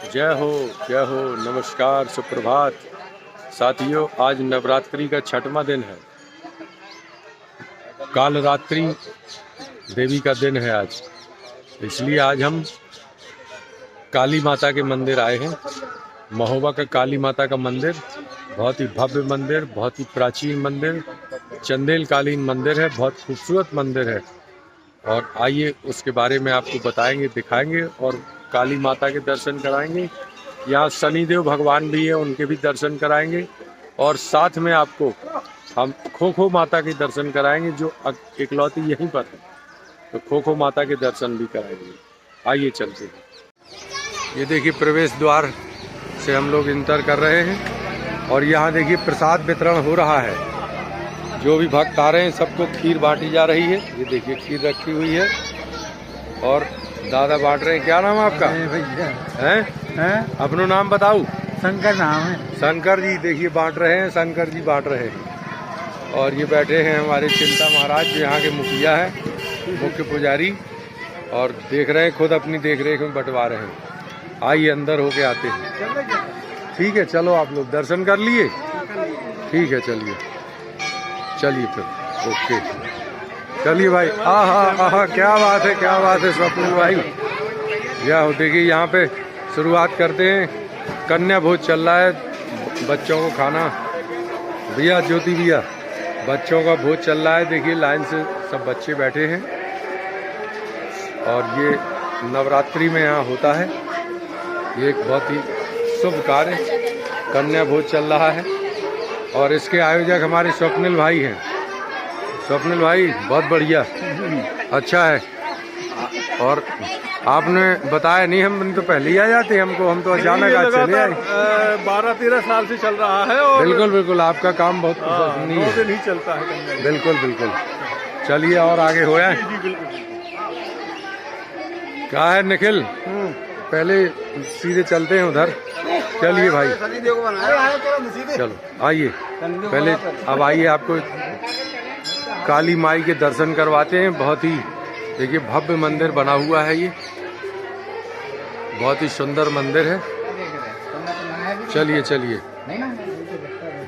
जय हो, नमस्कार, सुप्रभात। साथियों, आज नवरात्रि का 6वां दिन है। काल रात्रि देवी का दिन है आज, इसलिए आज हम काली माता के मंदिर आए हैं। महोबा का काली माता का मंदिर बहुत ही भव्य मंदिर, बहुत ही प्राचीन मंदिर, चंदेल कालीन मंदिर है, बहुत खूबसूरत मंदिर है। और आइए उसके बारे में आपको बताएंगे, दिखाएंगे और काली माता के दर्शन कराएंगे। यहाँ शनिदेव भगवान भी है, उनके भी दर्शन कराएंगे और साथ में आपको हम खोखो माता के दर्शन कराएंगे जो इकलौती यहीं पर है, तो खोखो माता के दर्शन भी कराएंगे। आइए चलते हैं। ये देखिए प्रवेश द्वार से हम लोग इंटर कर रहे हैं और यहाँ देखिए प्रसाद वितरण हो रहा है। जो भी भक्त आ रहे हैं सबको खीर बांटी जा रही है। ये देखिए खीर रखी हुई है और दादा बांट रहे हैं। क्या नाम है आपका? भैया हैं? अपना नाम बताओ। शंकर नाम है। शंकर जी देखिए बांट रहे हैं, शंकर जी बांट रहे हैं। और ये बैठे हैं हमारे चिंता महाराज जो यहाँ के मुखिया है, मुख्य पुजारी, और देख रहे हैं, खुद अपनी देख रेख में बंटवा रहे हैं। आइए अंदर होके आते हैं। ठीक है, चलो आप लोग दर्शन कर लिए? ठीक है, चलिए फिर। ओके, चलिए भाई। हाँ, क्या बात है, क्या बात है स्वप्निल भाई। यह देखिए यहाँ पे शुरुआत करते हैं। कन्या भोज चल रहा है, बच्चों को खाना। भैया ज्योति भैया, बच्चों का भोज चल रहा है। देखिए लाइन से सब बच्चे बैठे हैं और ये नवरात्रि में यहाँ होता है। ये एक बहुत ही शुभ कार्य, कन्या भोज चल रहा है और इसके आयोजक हमारे स्वप्निल भाई हैं। स्वप्निल भाई बहुत बढ़िया, अच्छा है। और आपने बताया नहीं, हम तो पहले ही आ जाते, हम तो अचानक आज चले आए। 12-13 साल से चल रहा है और बिल्कुल आपका काम बहुत नहीं है। 2 दिन ही चलता है। बिल्कुल। चलिए और आगे हो जाए। क्या है निखिल, पहले सीधे चलते हैं उधर। चलिए भाई, चलो आइए पहले। अब आइए आपको काली माई के दर्शन करवाते हैं। बहुत ही देखिए भव्य मंदिर बना हुआ है, ये बहुत ही सुंदर मंदिर है।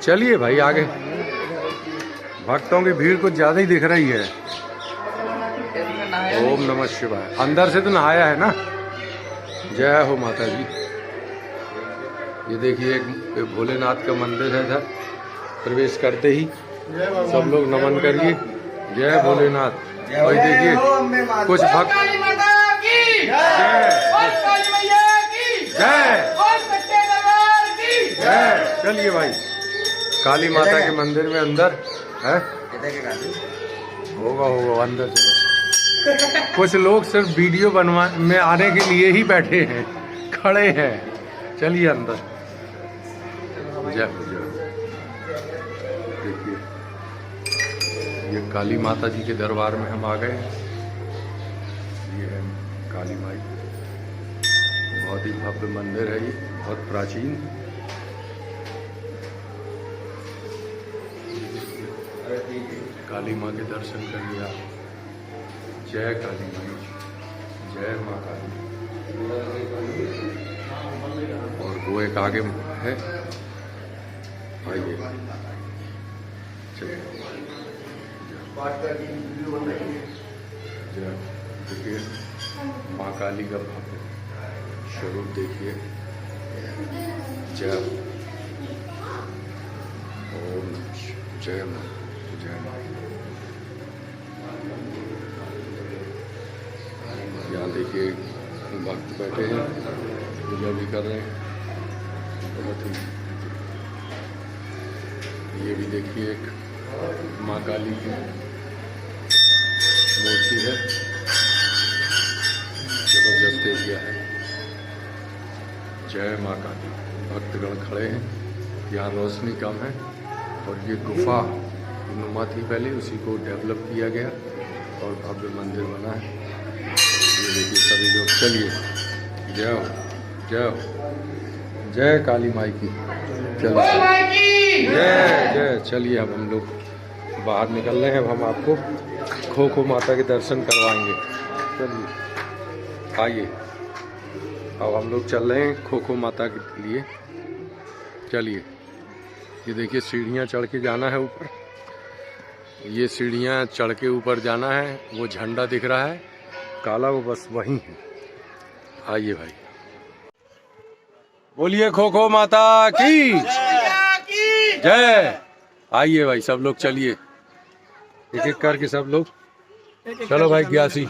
चलिए भाई आगे। भक्तों की भीड़ कुछ ज्यादा ही दिख रही है। ओम नमः शिवाय। अंदर से तो नहाया है ना? जय हो माता जी। ये देखिए एक भोलेनाथ का मंदिर है। इधर प्रवेश करते ही सब लोग नमन करिए, जय भोलेनाथ। और देखिए कुछ भक्त जय। चलिए भाई, काली माता के मंदिर में अंदर है। होगा अंदर चलो। कुछ लोग सिर्फ वीडियो बनवा में आने के लिए ही बैठे हैं, खड़े हैं। चलिए अंदर। जय देखिए ये काली माता जी के दरबार में हम आ गए हैं। ये है काली माई, बहुत ही भव्य मंदिर है, ये बहुत प्राचीन। काली माँ के दर्शन करिए आप। जय काली माई, जय माँ काली। और वो एक आगे है, आइए चलिए। देखिए माँ काली का भव्य स्वरूप देखिए। जय ओम, जय माँ, जय माँ। यहाँ देखिए भक्त बैठे हैं, पूजा भी कर रहे हैं। बहुत ही ये भी देखिए एक माँ काली की मूर्ति है, जबरदस्त एरिया है। जय माँ काली। भक्तगण खड़े हैं, यहाँ रोशनी कम है और ये गुफा नुमा थी पहले, उसी को डेवलप किया गया और भव्य मंदिर बना है। ये देखिए सभी लोग। चलिए जय हो, जय हो, जय काली माई की। चलिए जय। चलिए अब हम लोग बाहर निकल रहे हैं। अब हम आपको खोखो माता के दर्शन करवाएंगे। चलिए आइए। अब हम लोग चल रहे हैं खोखो माता के लिए। चलिए, ये देखिए सीढ़ियाँ चढ़ के जाना है ऊपर। ये सीढ़ियाँ चढ़ के ऊपर जाना है। वो झंडा दिख रहा है काला, वो बस वहीं है। आइए भाई, बोलिए खोखो माता की जय। आइए भाई सब लोग, चलिए एक एक करके सब लोग। चलो भाई ग्यासी,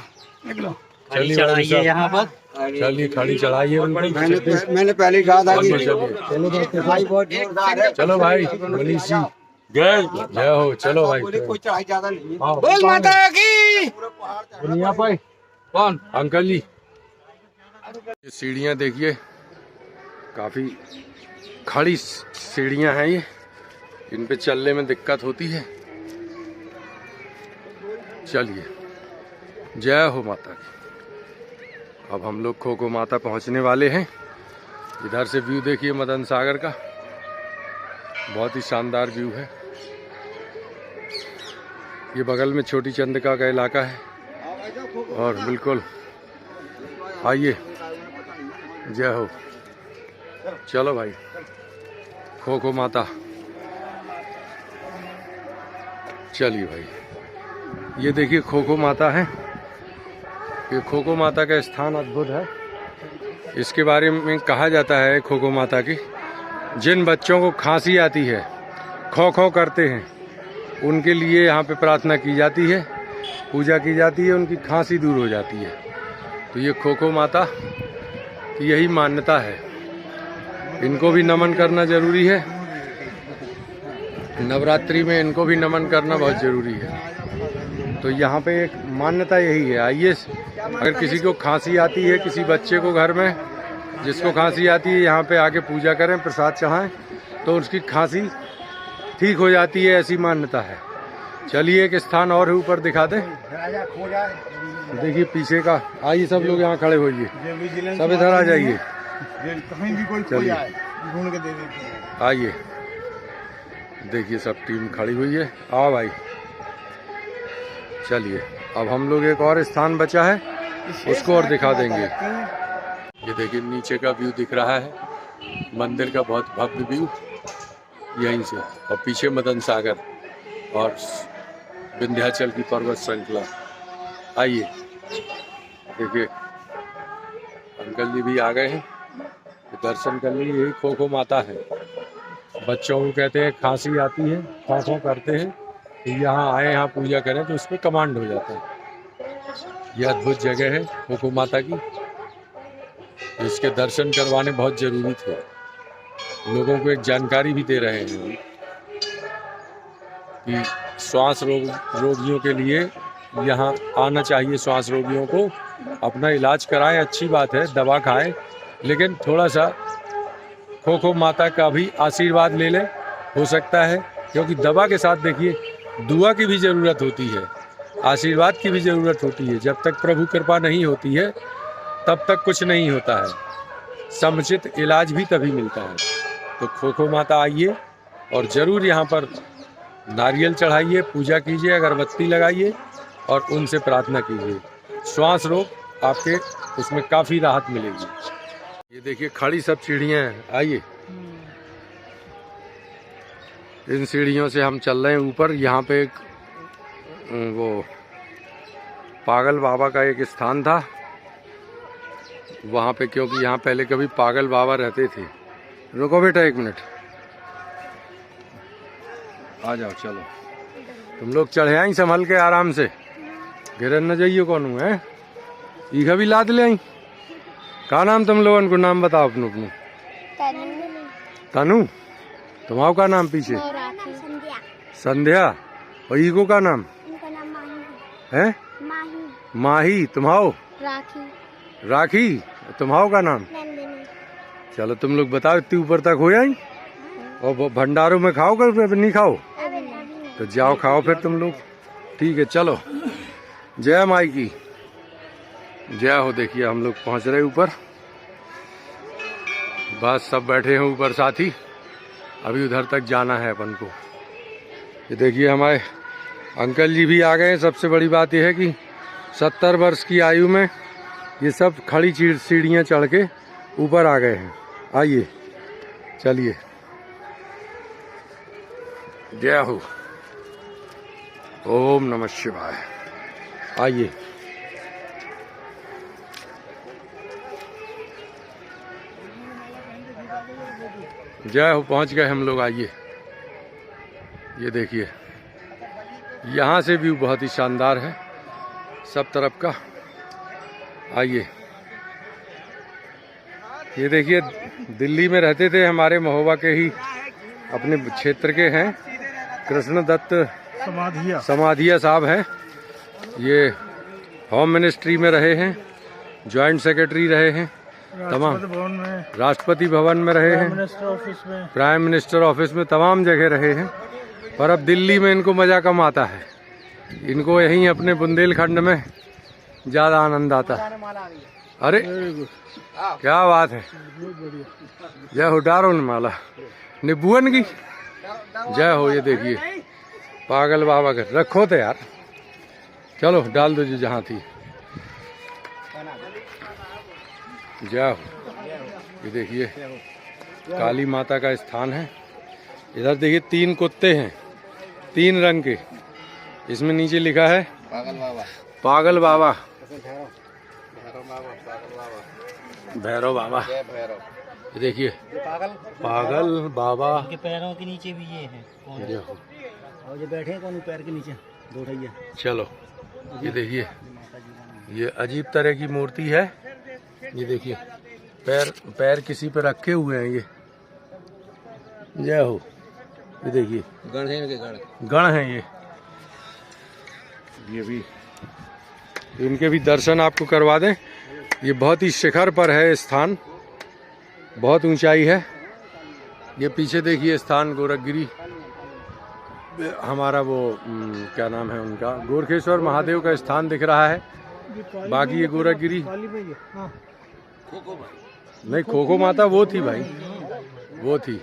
चलिए भाई यहाँ पर चलिए खड़ी चढ़ाइए। मैंने पहले कहा था कि चलो भाई मनीष जी जय हो। चलो भाई, कोई चढ़ाई ज्यादा नहीं है। बोल माता की दुनिया भाई। कौन अंकल जी? ये सीढ़ियाँ देखिए, काफी खड़ी सीढ़ियाँ हैं ये, इन पे चलने में दिक्कत होती है। चलिए, जय हो माता की। अब हम लोग खोखो माता पहुंचने वाले हैं। इधर से व्यू देखिए मदन सागर का, बहुत ही शानदार व्यू है। ये बगल में छोटी चंद्रिका का इलाका है और बिल्कुल आइए, जय हो। चलो भाई, खोखो माता। चलिए भाई, ये देखिए खोखो माता है। ये खोखो माता का स्थान अद्भुत है। इसके बारे में कहा जाता है खोखो माता की, जिन बच्चों को खांसी आती है, खो खो करते हैं, उनके लिए यहाँ पे प्रार्थना की जाती है, पूजा की जाती है, उनकी खांसी दूर हो जाती है। तो ये खोखो माता की यही मान्यता है। इनको भी नमन करना जरूरी है। नवरात्रि में इनको भी नमन करना बहुत जरूरी है। तो यहाँ पे एक मान्यता यही है। आइए, अगर किसी को खांसी आती है, किसी बच्चे को घर में जिसको खांसी आती है, यहाँ पे आके पूजा करें, प्रसाद चढ़ाएं, तो उसकी खांसी ठीक हो जाती है, ऐसी मान्यता है। चलिए एक स्थान और ऊपर दिखा दें। देखिए पीछे का। आइए सब लोग यहाँ खड़े होइए, सब इधर आ जाइए। कहीं भी कोई चलिए ढूंढ के दे देते हैं। आइए, देखिए सब टीम खड़ी हुई है। आओ भाई, चलिए अब हम लोग एक और स्थान बचा है, उसको और दिखा देंगे। ये देखिए नीचे का व्यू दिख रहा है, मंदिर का बहुत भव्य व्यू यहीं से, और पीछे मदन सागर और विंध्याचल की पर्वत श्रृंखला। आइए देखिए, अंकल जी भी आ गए हैं, दर्शन कर लीजिए। यही खोखो माता है। बच्चों को कहते हैं खांसी आती है, खो खो करते हैं, तो यहाँ आए, यहाँ पूजा करें तो उस पर कमांड हो जाता है। यह अद्भुत जगह है खोखो माता की, इसके दर्शन करवाने बहुत जरूरी थे। लोगों को एक जानकारी भी दे रहे हैं कि श्वास रोगियों के लिए यहाँ आना चाहिए। श्वास रोगियों को अपना इलाज कराएं, अच्छी बात है, दवा खाएं, लेकिन थोड़ा सा खोखो माता का भी आशीर्वाद ले लें, हो सकता है, क्योंकि दवा के साथ देखिए दुआ की भी ज़रूरत होती है, आशीर्वाद की भी ज़रूरत होती है। जब तक प्रभु कृपा नहीं होती है तब तक कुछ नहीं होता है, समुचित इलाज भी तभी मिलता है। तो खोखो माता आइए और ज़रूर यहाँ पर नारियल चढ़ाइए, पूजा कीजिए, अगरबत्ती लगाइए और उनसे प्रार्थना कीजिए। श्वास रोग आपके उसमें काफ़ी राहत मिलेगी। ये देखिए खड़ी सब सीढ़ियाँ हैं। आइए, इन सीढ़ियों से हम चल रहे हैं ऊपर। यहाँ पे एक वो पागल बाबा का एक स्थान था वहाँ पे, क्योंकि यहाँ पहले कभी पागल बाबा रहते थे। रुको बेटा एक मिनट, आ जाओ, चलो तुम लोग चढ़े आई संभल के आराम से, गिरन न जाइए कौन है। ईखा भी लाद ले आई। का नाम तुम लोगों को? नाम बताओ अपनो अपनो। तनु। तुम्हारा का नाम पीछे? संध्या। और ईको का नाम है? माही। तुम्हारो? राखी। तुम्हारो का नाम? चलो तुम लोग बताओ, इतनी ऊपर तक हो आई और भंडारों में खाओ कर नहीं खाओ? तो जाओ खाओ फिर तुम लोग। ठीक है, चलो। जय माई की जय हो। देखिए हम लोग पहुंच रहे ऊपर, बस सब बैठे हैं ऊपर साथी। अभी उधर तक जाना है अपन को। ये देखिए हमारे अंकल जी भी आ गए। सबसे बड़ी बात यह है कि 70 वर्ष की आयु में ये सब खड़ी सीढ़ियाँ चढ़ के ऊपर आ गए हैं। आइए, चलिए। जय हो। ओम नमः शिवाय। आइए। जय हो, पहुंच गए हम लोग। आइए, ये देखिए, यहाँ से व्यू बहुत ही शानदार है सब तरफ का। आइए, ये देखिए, दिल्ली में रहते थे, हमारे महोबा के ही अपने क्षेत्र के हैं, कृष्ण दत्त समाधिया साहब हैं। ये होम मिनिस्ट्री में रहे हैं, जॉइंट सेक्रेटरी रहे हैं, तमाम राष्ट्रपति भवन में रहे हैं, प्राइम मिनिस्टर ऑफिस में, तमाम जगह रहे हैं। पर अब दिल्ली में इनको मज़ा कम आता है, इनको यहीं अपने बुंदेलखंड में ज़्यादा आनंद आता है। अरे क्या बात है। जय हो। डारो न माला निबुअन की जय हो। ये देखिए, पागल बाबा का रखो तो यार, चलो डाल दो जो जहाँ थी। जय हो। ये देखिए, काली माता का स्थान है। इधर देखिए 3 कुत्ते हैं, 3 रंग के। इसमें नीचे लिखा है पागल बाबा, भैरव बाबा। ये देखिए, पागल बाबा के पैरों के नीचे भी ये है। और ये बैठे हैं कौन पैर के नीचे, दो भैया। चलो, ये देखिए, ये अजीब तरह की मूर्ति है। ये देखिए, पैर किसी पे रखे हुए हैं ये। जय हो। ये देखिए, गण हैं ये भी, इनके भी दर्शन आपको करवा दें। ये बहुत ही शिखर पर है स्थान, बहुत ऊंचाई है। ये पीछे देखिए स्थान गोरखगिरी, हमारा वो क्या नाम है उनका, गोरखेश्वर महादेव का स्थान दिख रहा है। बाकी ये गोरखगिरी नहीं, खोखो माता वो थी भाई, वो थी।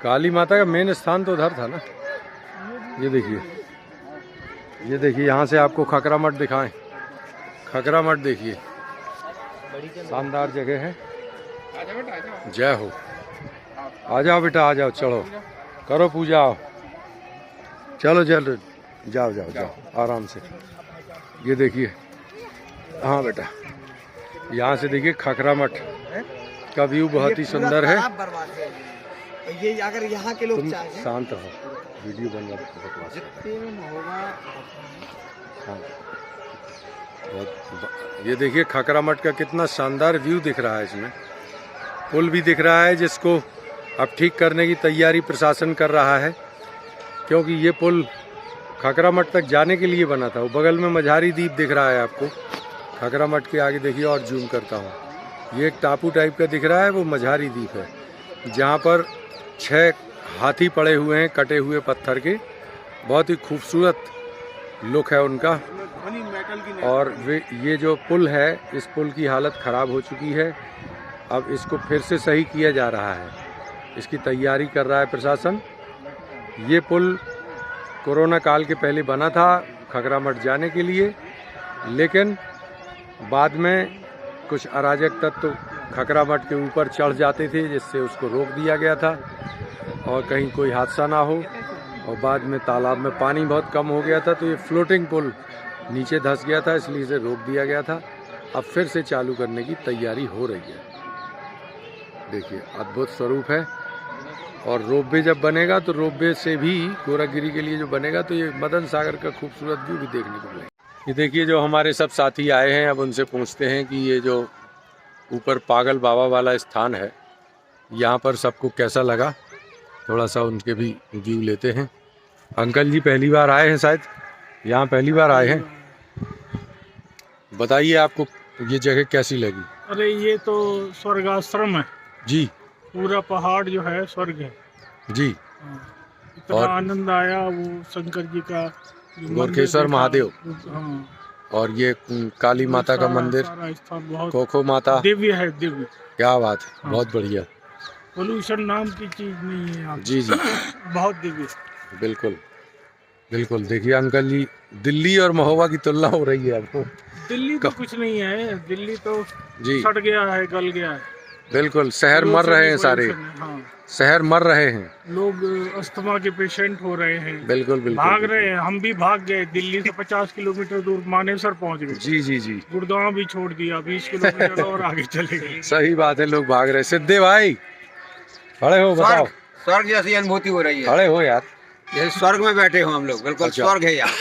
काली माता का मेन स्थान तो उधर था ना। ये देखिए, ये देखिए, यहाँ से आपको खकरा मठ दिखाएं। खकरा मठ देखिए, शानदार जगह है। जय हो। आ जाओ बेटा, आ जाओ, चलो करो पूजा। आओ, चलो चलो, जाओ जाओ जाओ आराम से। ये देखिए, हाँ बेटा, यहाँ से देखिए खकरा मठ का व्यू बहुत ही सुंदर है। ये अगर यहाँ के लोग तुम चाहें, शांत हो, वीडियो बन रहा है। ये देखिए, खकरा मठ का कितना शानदार व्यू दिख रहा है। इसमें पुल भी दिख रहा है, जिसको अब ठीक करने की तैयारी प्रशासन कर रहा है, क्योंकि ये पुल खकरा मठ तक जाने के लिए बना था। वो बगल में मझारी द्वीप दिख रहा है आपको, खकरा मठ के आगे देखिए, और जूम करता हूँ। ये एक टापू टाइप का दिख रहा है, वो मझारी द्वीप है, जहाँ पर 6 हाथी पड़े हुए हैं, कटे हुए पत्थर के। बहुत ही खूबसूरत लुक है उनका। और ये जो पुल है, इस पुल की हालत ख़राब हो चुकी है। अब इसको फिर से सही किया जा रहा है, इसकी तैयारी कर रहा है प्रशासन। ये पुल कोरोना काल के पहले बना था खकरा मठ जाने के लिए, लेकिन बाद में कुछ अराजक तत्व खकरा मठ के ऊपर चढ़ जाते थे, जिससे उसको रोक दिया गया था और कहीं कोई हादसा ना हो। और बाद में तालाब में पानी बहुत कम हो गया था, तो ये फ्लोटिंग पुल नीचे धंस गया था, इसलिए इसे रोक दिया गया था। अब फिर से चालू करने की तैयारी हो रही है। देखिए, अद्भुत स्वरूप है। और रोपवे जब बनेगा तो रोपवे से भी गोरखगिरी के लिए जो बनेगा, तो ये मदन सागर का खूबसूरत व्यू भी देखने को मिलेगा। ये देखिए, जो हमारे सब साथी आए हैं, अब उनसे पूछते हैं कि ये जो ऊपर पागल बाबा वाला स्थान है, यहाँ पर सबको कैसा लगा। थोड़ा सा उनके भी व्यू लेते हैं। अंकल जी पहली बार आए हैं शायद, यहाँ पहली बार आए हैं। बताइए आपको ये जगह कैसी लगी। अरे ये तो स्वर्गाश्रम है जी, पूरा पहाड़ जो है स्वर्ग है जी। इतना और आनंद आया, वो शंकर जी का गोरखेश्वर महादेव, हाँ, और ये काली माता का मंदिर, सारा स्थान बहुत खोखो माता, दिव्य है, दिव्य। क्या बात है, हाँ। बहुत बढ़िया। पोल्यूशन नाम की चीज नहीं है यहाँ, जी जी, बहुत दिव्य। बिल्कुल। बिल्कुल। देखिए अंकल जी, दिल्ली और महोबा की तुलना हो रही है आपको। दिल्ली तो कुछ नहीं है, दिल्ली तो जी सड़ गया है, गल गया है। बिल्कुल, शहर मर रहे हैं सारे, हाँ, शहर मर रहे हैं। लोग अस्थमा के पेशेंट हो रहे हैं, बिल्कुल बिल्कुल भाग बिल्कुल। रहे हैं। हम भी भाग गए, दिल्ली से 50 किलोमीटर दूर मानेसर पहुंच गए। जी जी जी, गुड़गांव भी छोड़ दिया, 20 किलोमीटर और आगे चले गए। सही बात है, लोग भाग रहे। सिद्धे भाई खड़े हो, बताओ। स्वर्ग जैसी अनुभूति हो रही है, खड़े हो यार। जैसे स्वर्ग में बैठे हो हम लोग, बिल्कुल अच्छा। स्वर्ग है यहाँ।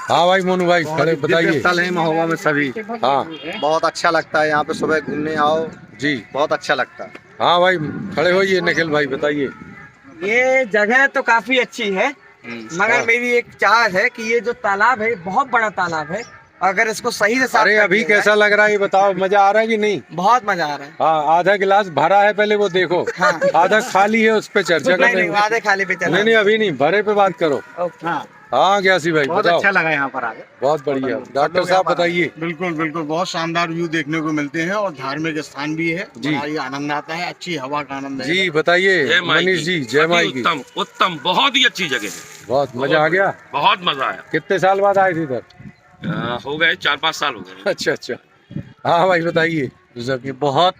हाँ भाई मोनू भाई, खड़े बताइए। स्थल है महोबा में सभी, हाँ बहुत अच्छा लगता है यहाँ पे, सुबह घूमने आओ, जी, बहुत अच्छा लगता है। हाँ भाई खड़े होइए। निखिल भाई बताइए। ये जगह तो काफी अच्छी है, मगर मेरी एक चाह है कि ये जो तालाब है, बहुत बड़ा तालाब है, अगर इसको सही से साफ अरे कर अभी दिया जाए, कैसा लग रहा है ये बताओ, मजा आ रहा है कि नहीं? बहुत मजा आ रहा है। हाँ, आधा गिलास भरा है पहले वो देखो, हाँ। आधा खाली है उस पे चर्चा कर नहीं रहे नहीं, हैं। आधे खाली पे चला। नहीं नहीं अभी नहीं, भरे पे बात करो। ओके। हाँ ग्यासी भाई बहुत बताओ। अच्छा लगा यहाँ पर आके। बहुत बढ़िया। डॉक्टर साहब बताइए। बिल्कुल बिल्कुल, बहुत शानदार व्यू देखने को मिलते हैं और धार्मिक स्थान भी है, जी। बड़ा ही आनंद आता है, अच्छी हवा का आनंद है। जी बताइए मनीष जी। जय माई की। उत्तम उत्तम, बहुत ही अच्छी जगह है, बहुत मजा आ गया। बहुत मजा आया। कितने साल बाद आए थे इधर? हो गए 4-5 साल हो गए। अच्छा अच्छा, हाँ भाई बताइए। ये बहुत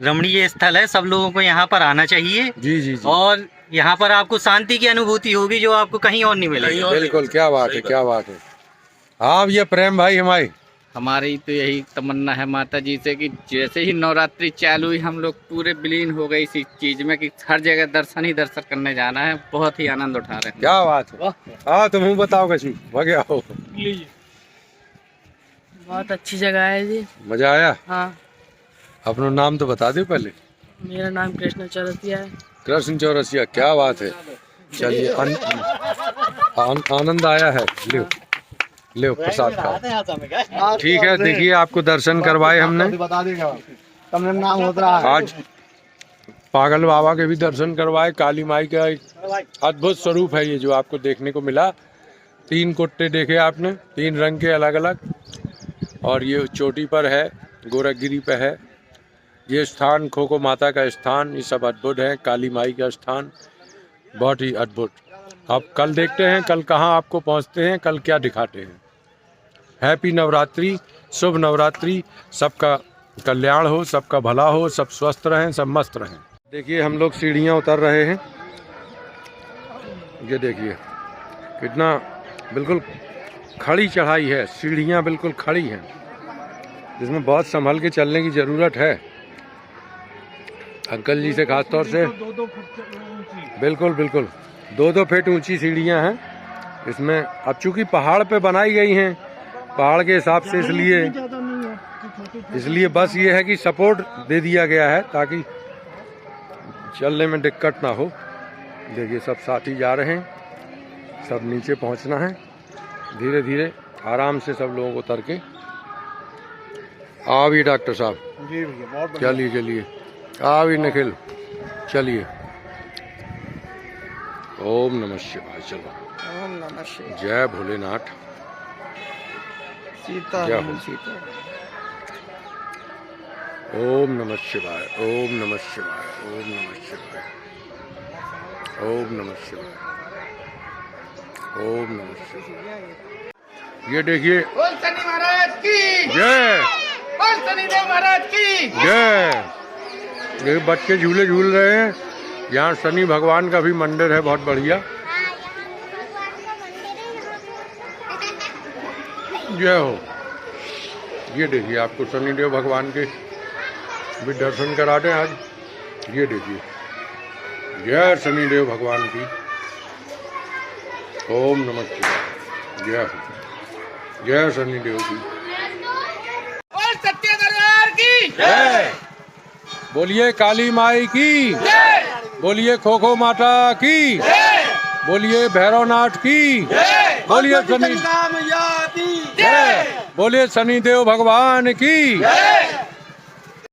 रमणीय स्थल है, सब लोगों को यहाँ पर आना चाहिए। जी जी जी, और यहाँ पर आपको शांति की अनुभूति होगी जो आपको कहीं और नहीं मिलेगी। बिल्कुल। क्या बात है, क्या बात है। हाँ ये प्रेम भाई हमारे। हमारी तो यही तमन्ना है माता जी से कि जैसे ही नवरात्रि चालू हुई हम लोग पूरे विलीन हो गए इसी चीज में कि हर जगह दर्शन ही दर्शन करने जाना है। बहुत ही आनंद उठा रहे हैं। क्या बात है। हाँ तुम बताओ कछु भगे आओ। लीजिए। बहुत अच्छी जगह है जी। मजा आया। हाँ, अपना नाम तो बता दो पहले। मेरा नाम कृष्ण चौरसिया है। कृष्ण चौरसिया, क्या बात है। चलिए आनंद आया है। लो लो प्रसाद खाओ। ठीक है, देखिए आपको दर्शन करवाए हमने। बता देगा नाम होता है। आज पागल बाबा के भी दर्शन करवाए। काली माई का एक अद्भुत स्वरूप है ये जो आपको देखने को मिला। 3 कुट्टे देखे आपने, 3 रंग के अलग अलग। और ये चोटी पर है, गोरखगिरी पे है ये स्थान, खोखो माता का स्थान। ये सब अद्भुत है। काली माई का स्थान बहुत ही अद्भुत। अब कल देखते हैं कल कहाँ आपको पहुँचते हैं, कल क्या दिखाते हैं। हैप्पी नवरात्रि, शुभ नवरात्रि। सबका कल्याण हो, सबका भला हो, सब स्वस्थ रहें, सब मस्त रहें। देखिए हम लोग सीढ़ियाँ उतर रहे हैं। ये देखिए कितना बिल्कुल खड़ी चढ़ाई है, सीढ़ियाँ बिल्कुल खड़ी हैं, जिसमें बहुत संभल के चलने की ज़रूरत है। अंकल जी से खास तौर से बिल्कुल बिल्कुल 2-2 फीट ऊंची सीढ़ियां हैं इसमें। अब चूंकि पहाड़ पे बनाई गई हैं, पहाड़ के हिसाब से, इसलिए बस ये है कि सपोर्ट दे दिया गया है ताकि चलने में दिक्कत ना हो। देखिए सब साथी जा रहे हैं, सब नीचे पहुंचना है धीरे धीरे आराम से सब लोगों को उतर के। आ भी डॉक्टर साहब, जी भैया, बहुत बढ़िया। चलिए चलिए। आ भी निखिल, चलिए। ओम नमः शिवाय। चलो, ओम नमः शिवाय। जय भोलेनाथ। सीता जय हो। सीता। ओम नमः शिवाय, ओम नमः शिवाय, ओम नमः शिवाय, ओम नमः शिवाय, ओम नमः शिवाय। ये देखिए, शनि महाराज की जय, शनिदेव महाराज की जय। ये बच्चे झूले झूल रहे हैं। यहाँ शनि भगवान का भी मंदिर है, बहुत बढ़िया। जय हो। ये देखिए आपको शनिदेव भगवान के भी दर्शन कराते हैं आज। ये देखिए, जय शनिदेव भगवान की। ओम नमः शिवाय। जय हो। जय शनिदेव की। और सत्य दरबार की जय। बोलिए काली माई की जय। बोलिए खोखो माता की जय। बोलिए भैरवनाथ की जय। बोलिए शनि मैया की जय। बोलिए शनिदेव भगवान की जय।